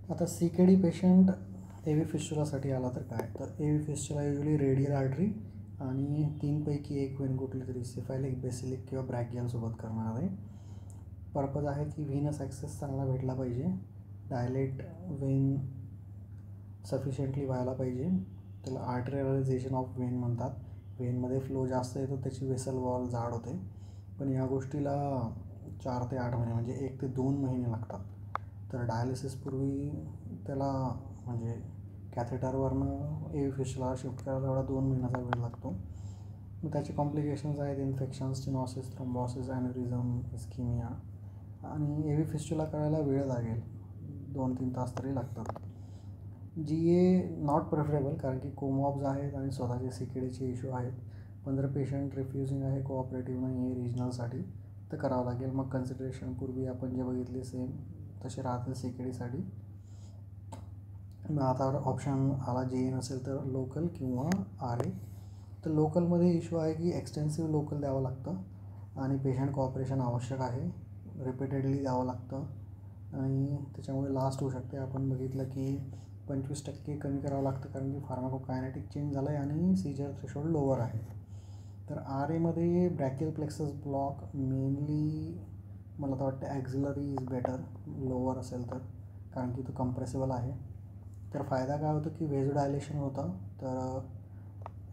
आता CKD patient AV फिस्चुलासाठी आला तर काय, तर AV fistula usually radial artery आणि 3पैकी एक वेन कुठली तरी सिफायलिक, बेसिलिक किंवा ब्रॅकियलसोबत करणार आहे. पर्पज आहे की व्हीनस ॲक्सेस चांगला भेटला पाहिजे, डायलेट वेन सफिशियंटली व्हायला पाहिजे. त्याला आर्टरियलायझेशन ऑफ वेन म्हणतात. वेनमध्ये फ्लो जास्त येतो, त्याची वेसल वॉल जाड होते. पण या गोष्टीला 4 ते 8 महिने म्हणजे 1 ते 2 महिने लागतात. तर डायलिसिसपूर्वी त्याला म्हणजे कॅथेटरवरनं AV फिस्चुला शिफ्ट करायला एवढा 2 महिन्याचा वेळ लागतो. मग त्याचे कॉम्प्लिकेशन्स आहेत इन्फेक्शन्स, स्टिनॉसिस, थ्रोम्बॉसिस, ॲन्युरिझम, इस्किमिया. आणि AV फिस्चुला करायला वेळ लागेल, 2-3 तास तरी लागतात. GA नॉट प्रेफरेबल, कारण की कोमॉब्स आहेत आणि स्वतःचे CKDचे इश्यू आहेत. पण जर पेशंट रिफ्युजिंग आहे, कोऑपरेटिव्ह नाही आहे रिजनलसाठी, तर करावं लागेल. मग कन्सिडरेशन पूर्वी आपण जे बघितले सेम तसे राहतील CKDसाठी. मग आता ऑप्शन आला GA नसेल तर लोकल किंवा RA. तर लोकलमध्ये इश्यू आहे की एक्सटेन्सिव्ह लोकल द्यावं लागतं आणि पेशंट कॉपरेशन आवश्यक आहे, रिपीटेडली द्यावं लागतं आणि त्याच्यामुळे लास्ट होऊ शकते. आपण बघितलं की 25% कमी करावं लागतं, कारण की फार्माकोकायनेटिक चेंज झालं आहे आणि सीजर थ्रेशोल्ड लोअर आहे. तर RAमध्ये ब्रॅकियल प्लेक्सस ब्लॉक मेनली मला तर वाटतं ॲक्झिलरी इज बेटर, लोअर असेल तर, कारण की तो कंप्रेसिबल आहे. तर फायदा काय होतो की वेझोडायलेशन होतं, तर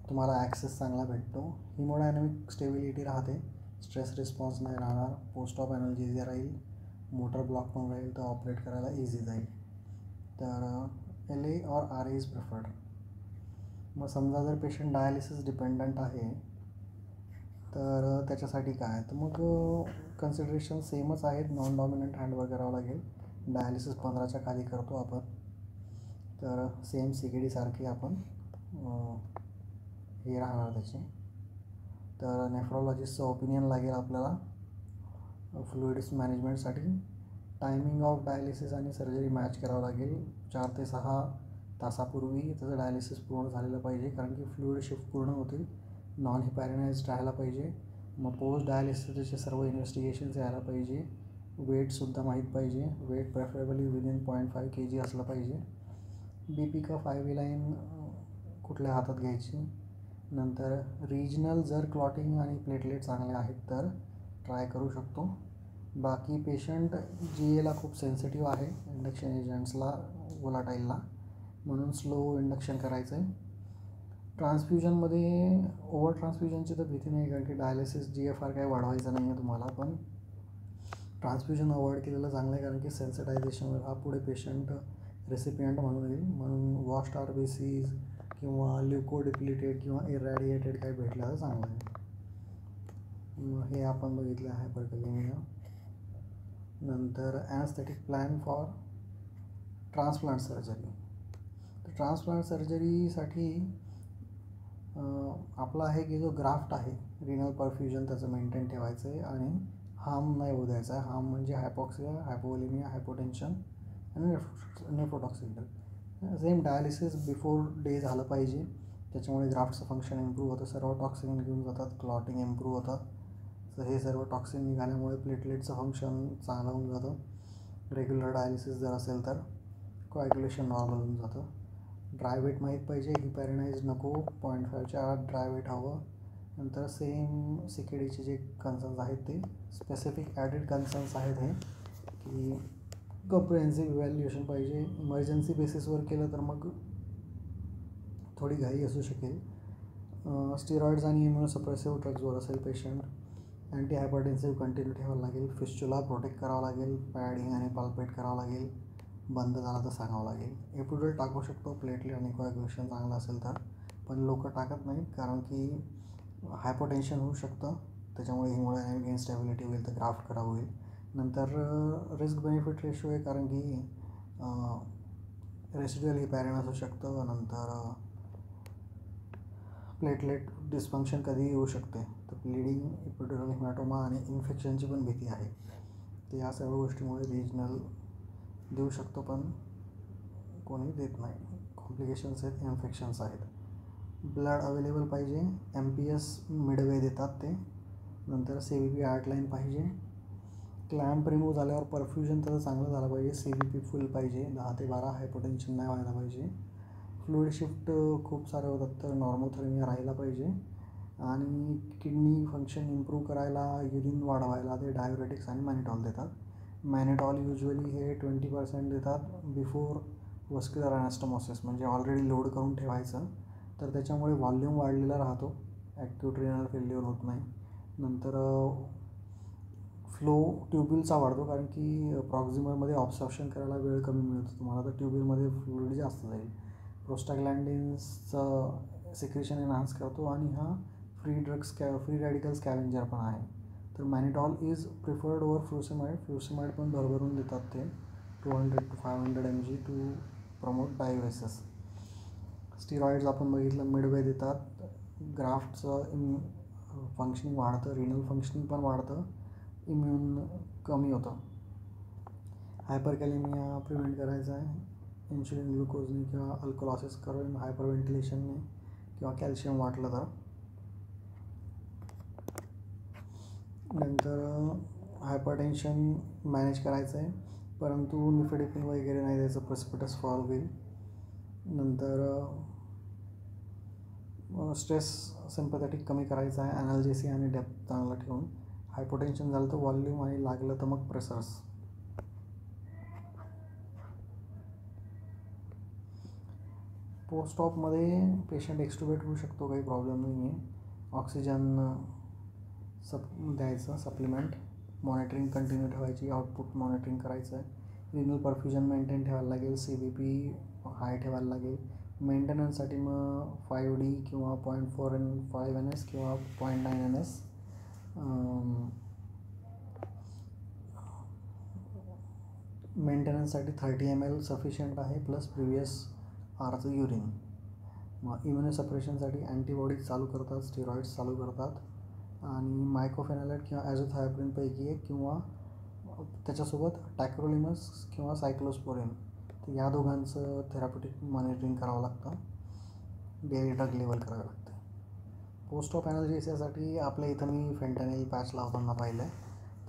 तुम्हाला ॲक्सेस चांगला भेटतो. हिमोडायनॅमिक स्टेबिलिटी राहते, स्ट्रेस रिस्पॉन्स नाही राहणार, पोस्ट ऑफ एनर्जेसिया राहील, मोटर ब्लॉक पण राहील, तर ऑपरेट करायला इझी जाईल. तर LA और RA इज प्रिफर्ड. मग समजा जर पेशंट डायलिसिस डिपेंडंट आहे तर त्याच्यासाठी काय, तर मग कन्सिडरेशन सेमच आहेत. नॉन डॉमिनंट हँडवर करावं लागेल. डायलिसिस 15च्या खाली करतो आपण, तर सेम CKD सारखी आपण हे राहणार त्याचे. तर नेफ्रोलॉजिस्टचं ओपिनियन लागेल आपल्याला फ्लुइड्स मॅनेजमेंटसाठी. टायमिंग ऑफ डायलिसिस आणि सर्जरी मॅच करावं लागेल. 4 ते 6 तासापूर्वी त्याचं डायलिसिस पूर्ण झालेलं पाहिजे, कारण की फ्लुइड शिफ्ट पूर्ण होतील. नॉन हिपॅरिनाइज्ड राहायला पाहिजे. मग पोस्ट डायलिसिस त्याचे सर्व इन्व्हेस्टिगेशन्स यायला पाहिजे. वेटसुद्धा माहीत पाहिजे. वेट प्रेफरेबली विदिन 0.5 kg असलं पाहिजे. BP का 5 लाईन कुठल्या हातात घ्यायची. नंतर रिजनल जर क्लॉटिंग आणि प्लेटलेट चांगले आहेत तर ट्राय करू शकतो. बाकी पेशंट GAला खूप सेन्सिटिव्ह आहे, इंडक्शन एजंट्सला, वोलाटाईलला, म्हणून स्लो इंडक्शन करायचं आहे. ट्रान्सफ्युजनमध्ये ओव्हर ट्रान्सफ्युजनची तर भीती नाही, कारण की डायलिसिस GFR काही वाढवायचं नाही आहे तुम्हाला. पण ट्रान्सफ्युजन अवॉइड केलेलं चांगलं आहे, कारण की सेन्सिटायझेशनवर हा पुढे पेशंट रेसिपियंट म्हणून येईल. म्हणून वॉश्ड RBCs किंवा ल्युकोडिप्लिटेड किंवा इरॅडिएटेड काही भेटलं तर चांगलं आहे. हे आपण बघितलं आहे हायपरकॅलेमिया. नंतर ॲनेस्थेटिक प्लॅन फॉर ट्रान्सप्लांट सर्जरी. तर ट्रान्सप्लांट सर्जरीसाठी आपला आहे की जो ग्राफ्ट आहे, रिनल परफ्युजन त्याचं मेंटेन ठेवायचं आहे आणि हार्म नाही होऊ द्यायचा आहे. हार्म म्हणजे हायपॉक्सिया, हायपोवोलेमिया, हायपोटेन्शन आणि नेफ्रोटॉक्सिन. सेम डायलिसिस बिफोर डे झालं पाहिजे, त्याच्यामुळे ग्राफ्टचं फंक्शन इम्प्रूव्ह होतं, सर्व टॉक्सिन निघून जातात, क्लॉटिंग इम्प्रूव्ह होतं. तर हे सर्व टॉक्सिन निघाल्यामुळे प्लेटलेटचं फंक्शन चांगलं होऊन जातं. रेग्युलर डायलिसिस जर असेल तर कोॲग्युलेशन नॉर्मल होऊन जातं. ड्राय वेट माहीत पाहिजे, हिपॅरिनाइज नको, 0.5च्या आत ड्राय वेट हवं. नंतर सेम CKDचे जे कन्सर्न्स आहेत ते स्पेसिफिक ॲडेड कन्सर्न्स आहेत हे, की कॉम्प्रिहेन्सिव्ह इव्हॅल्युएशन पाहिजे. इमर्जन्सी बेसिसवर केलं तर मग थोडी घाई असू शकेल. स्टिरॉइड्स आणि इम्युनोसप्रेसिव्ह ड्रग्सवर असेल पेशंट. अँटी हायपरटेन्सिव्ह कंटिन्यू ठेवावं लागेल. फिस्चुला प्रोटेक्ट करावं लागेल. पॅडिंग आणि पाल्पेट करावं लागेल. बंद झाला तर सांगावं लागेल. एपिड्युरल टाकू शकतो प्लेटलेट आणि कोॲग्युलेशन चांगलं असेल तर, पण लोक टाकत नाहीत, कारण की हायपोटेन्शन होऊ शकतं, त्याच्यामुळे हिमोडायनॅमिक इन्स्टॅबिलिटी होईल, तर ग्राफ्ट करावं होईल. नंतर रिस्क बेनिफिट रेशो आहे, कारण की रेसिड्युअल हिपॅरिन असू शकतं. नंतर प्लेटलेट डिस्फंक्शन कधीही येऊ शकते. तर ब्लिडिंग, एपिड्युरल हिमॅटोमा आणि इन्फेक्शनची पण भीती आहे. तर या सर्व गोष्टीमुळे रिजनल देऊ शकतो, पण कोणी देत नाही. कॉम्प्लिकेशन्स आहेत, इन्फेक्शन्स आहेत. ब्लड अवेलेबल पाहिजे. MPS मिडवे देतात ते. नंतर CVP 8 लाईन पाहिजे. क्लॅम्प रिमूव्ह झाल्यावर परफ्युजन त्याचं चांगलं झालं पाहिजे, CVP फुल पाहिजे, 10 ते 12 हायपोटेन्शन नाही व्हायला पाहिजे, फ्लुइड शिफ्ट खूप सारे होतात तर नॉर्मोथर्मिया राहायला पाहिजे, आणि किडनी फंक्शन इम्प्रूव्ह करायला, युरिन वाढवायला ते डायुरेटिक्स आणि मॅनिटॉल देतात. मॅनिटॉल युजली हे 20% देतात बिफोर वस्क्युलर ॲनास्टोमोसिस, म्हणजे ऑलरेडी लोड करून ठेवायचं, तर त्याच्यामुळे व्हॉल्यूम वाढलेला राहतो, ॲक्यूट रिनल फेल्युअर होत नाही. नंतर फ्लो ट्युब्युलचा वाढतो, कारण की प्रॉक्झिमरमध्ये ऑब्स्ट्रक्शन करायला वेळ कमी मिळतो तुम्हाला, तर ट्युब्युलमध्ये फ्लुइड जास्त जाईल. प्रोस्टाग्लॅन्डिन्सचं सिक्रेशन एनहान्स करतो, आणि हा फ्री रॅडिकल स्कॅव्हेंजर पण आहे. तर mannitol is preferred over frusemide पण भरभरून देतात ते 200 to 500 mg to promote diuresis. Steroids आपण बघितलं मिडवे देतात, ग्राफ्टचं फंक्शनिंग वाढतं, रिनल फंक्शनिंग पण वाढतं, इम्यून कमी होतं. हायपरकॅलेमिया प्रिव्हेंट करायचं आहे इन्शुलिन ग्लुकोजने किंवा अल्कोलॉसिस करून, हायपरव्हेंटिलेशनने किंवा कॅल्शियम वाटलं तर. नंतर हायपरटेन्शन मॅनेज करायचं आहे, परंतु निफेडिपिन वगैरे नाही द्यायचं, प्रेसिपिटस फॉल होईल. नंतर स्ट्रेस सिम्पॅथॅटिक कमी करायचा आहे, ॲनाल्जेसी आणि डेप्थ चांगला ठेवून. हायपोटेन्शन झालं तर व्हॉल्यूम, आणि लागलं तर मग प्रेसर्स. पोस्ट ऑपमध्ये पेशंट एक्स्टुबेट होऊ शकतो, काही प्रॉब्लेम नाही आहे. ऑक्सिजन द्यायचं सप्लिमेंट, मॉनिटरिंग कंटिन्यू ठेवायची, आउटपुट मॉनिटरिंग करायचं आहे. रिनल परफ्युजन मेंटेन ठेवायला लागेल, CVP हाय ठेवायला लागेल. मेंटेनन्ससाठी मग 5D किंवा 0.45 NS किंवा 0.9 NS. मेंटेनन्ससाठी 30 ml सफिशियंट आहे, प्लस प्रिव्हियस आरचं युरिन. मग इम्युनोसप्रेशनसाठी अँटीबॉडीज चालू करतात, स्टिरॉइड्स चालू करतात, आणि मायक्रोफेनोलेट किंवा ॲझोथायोप्रिनपैकी एक, किंवा त्याच्यासोबत टॅक्रोलिमस किंवा सायक्लोस्पोरिन, तर या दोघांचं थेराप्युटिक मॉनिटरिंग करावं लागतं, डेली ड्रग लेवल करावं लागतं. पोस्ट ऑफ ॲनाल्जेसियासाठी आपल्या इथं मी फेंटॅनिल पॅच लावताना पाहिलं आहे,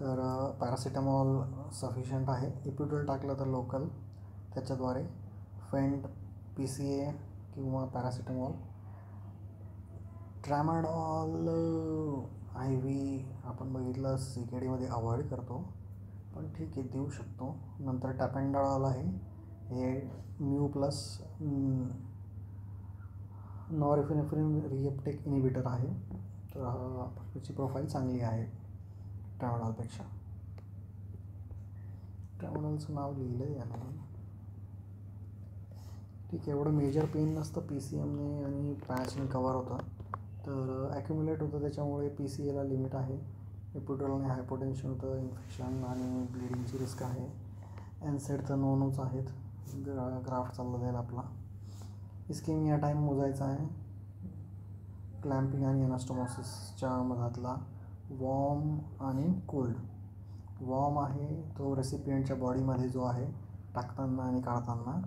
तर पॅरासिटामॉल सफिशियंट आहे. इपिड्रोल टाकलं तर लोकल, त्याच्याद्वारे फेंट, PCA किंवा पॅरासिटामॉल. ट्रॅमाडॉल IV आपण बघितलं CKDमध्ये अवॉइड करतो, पण ठीक आहे देऊ शकतो. नंतर टॅपेंडाडॉल आहे, हे mu plus norepinephrine reuptake inhibitor आहे, तर त्याची प्रोफाईल चांगली आहे ट्रॅमाडॉलपेक्षा. ट्रॅमाडॉलचं नाव लिहिलं आहे याला. ठीक आहे, एवढं मेजर पेन नसतं PCMने, आणि पॅचने कवर होतं, तर ॲक्युम्युलेट होतं, त्याच्यामुळे PCAला लिमिट आहे. एपिड्रोलने हायपोटेन्शन होतं, इन्फेक्शन आणि ब्लिडिंगची रिस्क आहे. NSAIDचं नोच आहेत, ग्राफ्ट चाललं जाईल आपला. इस्केमिया टाईम मोजायचा आहे, क्लॅम्पिंग आणि ॲनास्टोमोसिसच्या मधातला. वॉर्म आणि कोल्ड. वॉर्म आहे तो रेसिपियंटच्या बॉडीमध्ये जो आहे टाकताना आणि काढताना,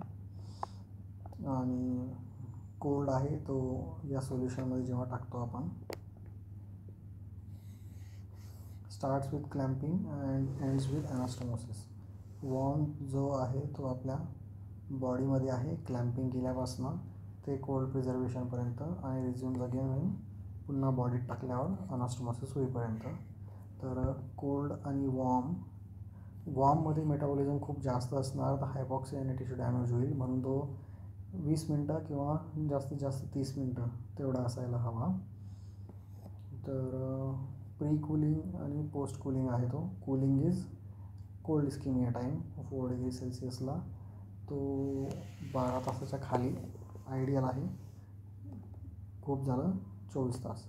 आणि कोल्ड आहे तो या सोल्युशनमध्ये जेव्हा टाकतो आपण. Starts with clamping and ends with anastomosis. Warm जो आहे तो आपल्या बॉडीमध्ये आहे क्लॅम्पिंग केल्यापासून ते कोल्ड प्रिझर्वेशनपर्यंत, आणि रिझ्युम्स अगेन होऊन पुन्हा बॉडीत टाकल्यावर ॲनास्टोमोसिस होईपर्यंत. तर कोल्ड आणि वॉर्ममध्ये मेटाबॉलिझम खूप जास्त असणार, तर हायपॉक्सी आणि टिश्यू डॅमेज होईल, म्हणून तो 20 मिनटं किंवा जास्तीत जास्त 30 मिनटं तेवढा असायला हवा. तर प्री कूलिंग आणि पोस्ट कूलिंग आहे तो. Cooling is cold ischemia time 4 degree सेल्सिअसला, तो 12 तासाच्या खाली आयडियल आहे. खूप झालं 24 तास,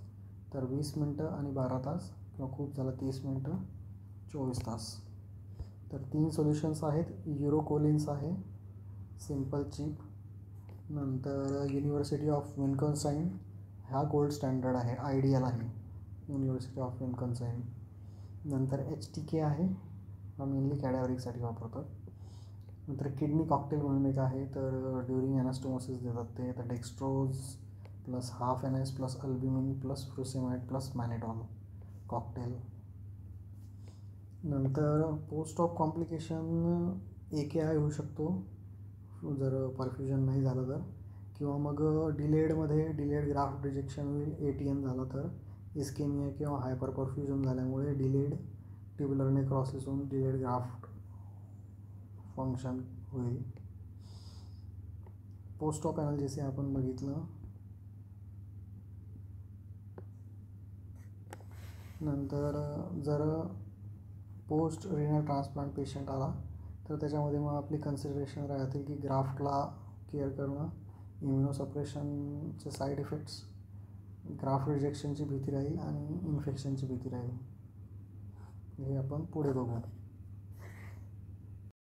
तर 20 मिनटं आणि 12 तास, किंवा खूप झालं 30 मिनटं 24 तास. तर 3 सोल्युशन्स आहेत. युरोकोलिन्स आहे, सिम्पल चीप. नंतर युनिव्हर्सिटी ऑफ विस्कॉन्सिन, हा गोल्ड स्टँडर्ड आहे, आयडियल आहे युनिव्हर्सिटी ऑफ विस्कॉन्सिन. नंतर HTK आहे, हा मेनली कॅडॅव्हरिकसाठी वापरतात. नंतर किडनी कॉकटेल म्हणून एक आहे, तर ड्युरिंग ॲनास्टोमोसिस देतात ते. तर dextrose plus ½ NS plus albumin plus frusemide plus mannitol cocktail. नंतर पोस्ट ऑफ कॉम्प्लिकेशन AKI होऊ शकतो जर परफ्युजन नाही झालं तर, किंवा मग डिलेड ग्राफ्ट रिजेक्शन होईल. ATN झालं तर इस्केमिया किंवा हायपर परफ्युजन झाल्यामुळे डिलेड ट्युब्युलर नेक्रॉसिस होऊन डिलेड ग्राफ्ट फंक्शन होईल. पोस्ट ऑफ ॲनाल्जेसिस आपण बघितलं. नंतर जर पोस्ट रिनल ट्रान्सप्लांट पेशंट आला तर त्याच्यामध्ये मग आपली कन्सिडरेशन राहतील की ग्राफ्टला केअर करणं, इम्युनोसप्रेशनचे साईड इफेक्ट्स, ग्राफ्ट रिजेक्शनची भीती राहील आणि इन्फेक्शनची भीती राहील. हे आपण पुढे बघू.